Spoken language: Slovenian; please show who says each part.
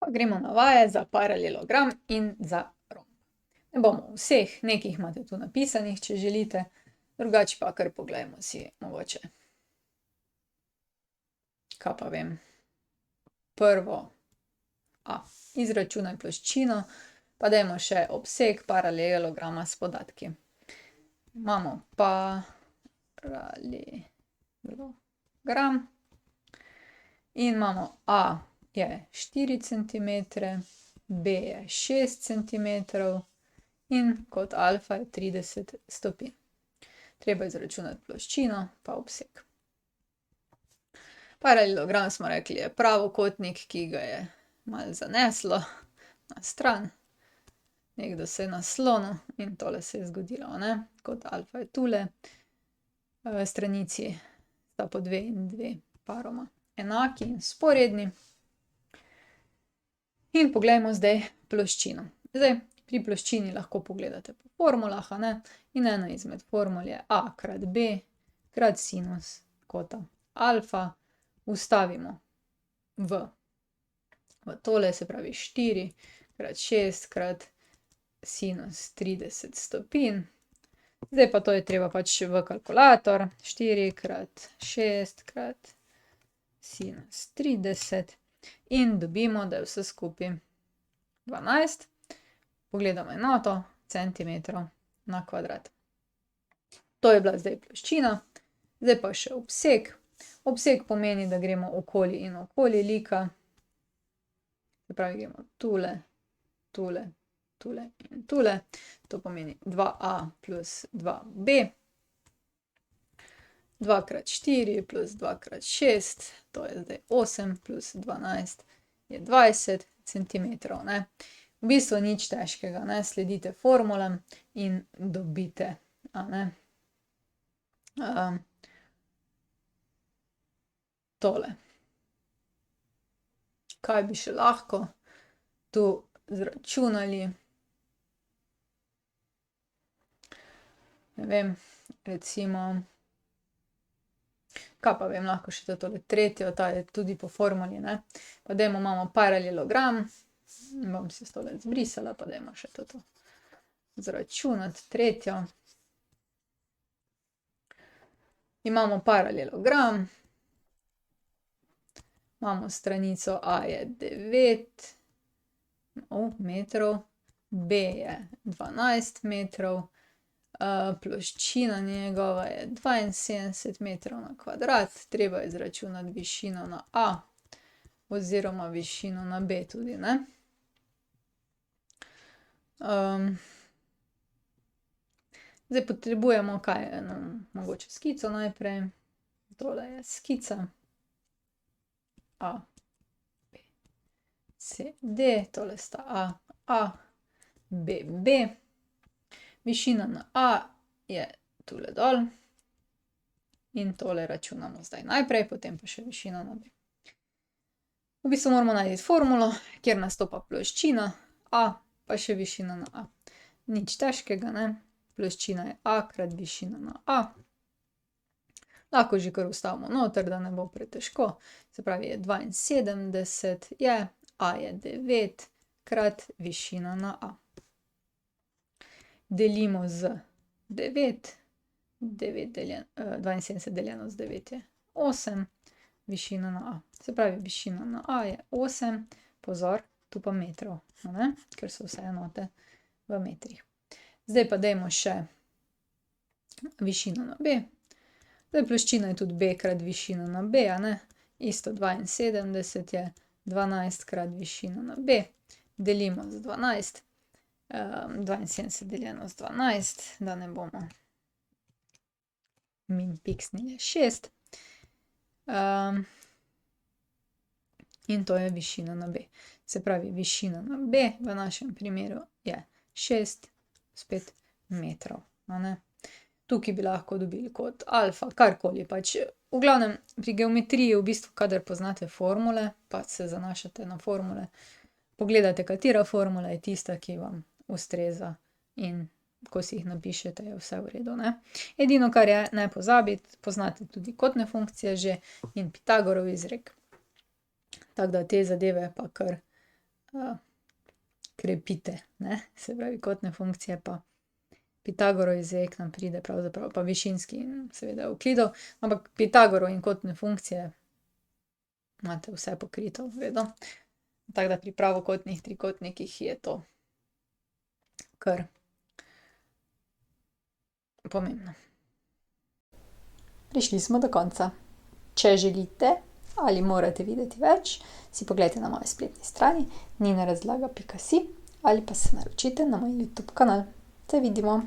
Speaker 1: Pa gremo na vaje za paralelogram in za romb. Ne bomo vseh, nekaj jih imate tu napisanih, če želite, drugače pa kar poglejmo si mogoče. Kaj pa vem. Prvo A. Izračunaj ploščino, pa dajmo še obseg paralelograma s podatki. Imamo paralelogram in imamo A je 4 centimetre, B je 6 centimetrov in kot alfa je 30 stopinj. Treba izračunati ploščino pa obseg. Paralelogram smo rekli je pravokotnik, ki ga je malo zaneslo na stran. Nekdo se je naslonil in tole se je zgodilo, a ne. Kot alfa je tule. Stranici sta po 2 in 2 paroma enaki in vzporedni. In poglejmo zdaj ploščino. Zdaj, pri ploščini lahko pogledate po formulah, a ne. In ena izmed formul je A krat B krat sinus kota alfa. Vstavimo v tole, se pravi 4 krat 6 krat sinus 30 stopinj. Zdaj pa to je treba pač v kalkulator. 4 krat 6 krat sinus 30 in dobimo, da je vse skupaj 12. Pogledamo enoto, centimetrov na kvadrat. To je bila zdaj ploščina. Zdaj pa še obseg. Obseg pomeni, da gremo okoli in okoli lika. Se pravi, gremo tule, tule, tule in tule. To pomeni 2a plus 2b. 2 krat 4 plus 2 krat 6, to je zdaj 8 plus 12 je 20 centimetrov, ne. V bistvu nič težkega, ne, sledite formulam in dobite, a ne. Tole. Kaj bi še lahko tu izračunali? Ne vem, recimo, kaj pa vem, lahko še tole tretjo, ta je tudi po formuli, ne. Pa dajmo, imamo paralelogram, bom si tole zbrisala, pa dajmo še to izračunati, tretjo. Imamo paralelogram. Imamo stranico A je 9 metrov, B je 12 metrov, ploščina njegova je 72 metrov na kvadrat, treba je izračunati višino na A oziroma višino na B tudi, ne. Zdaj potrebujemo kaj, eno mogoče skico najprej. Tole je skica. A, B, C, D, tole sta A, A, B, B. Višina na A je tule dol. In tole računamo zdaj najprej, potem pa še višino na B. V bistvu moramo najti formulo, kjer nastopa ploščina A pa še višina na A. Nič težkega, ne. Ploščina je A krat višina na A. Lahko že kar vstavimo noter, da ne bo pretežko. Se pravi, je 72 je, A je 9 krat višina na A. Delimo z 9, 72 deljeno z 9 je 8, višina na A. Se pravi, višina na A je 8, pozor, tu pa metrov, a ne, ker so vse enote v metrih. Zdaj pa dajmo še višino na B. Zdaj ploščina je tudi B krat višina na B, a ne. Isto 72 je 12 krat višina na B. Delimo z 12. 72 deljeno z 12, da ne bomo piksnili, 6. In to je višina na B. Se pravi, višina na B v našem primeru je 6 spet metrov, a ne. Tukaj bi lahko dobili kot alfa, karkoli pač. V glavnem, pri geometriji v bistvu, kadar poznate formule, pa se zanašate na formule, pogledate, katera formula je tista, ki vam ustreza, in ko si jih napišete, je vse v redu, ne. Edino, kar je, ne pozabiti, poznate tudi kotne funkcije že in Pitagorov izrek. Tako da te zadeve pa kar krepite, ne, se pravi kotne funkcije pa Pitagorov izrek nam pride pravzaprav, pa višinski in seveda Evklidov, ampak Pitagorov in kotne funkcije imate vse pokrito vedno. Tako da pri pravokotnih trikotnikih je to kar pomembno. Prišli smo do konca. Če želite ali morate videti več, si poglejte na moji spletni strani ninarazlaga.si ali pa se naročite na moj YouTube kanal. Se vidimo!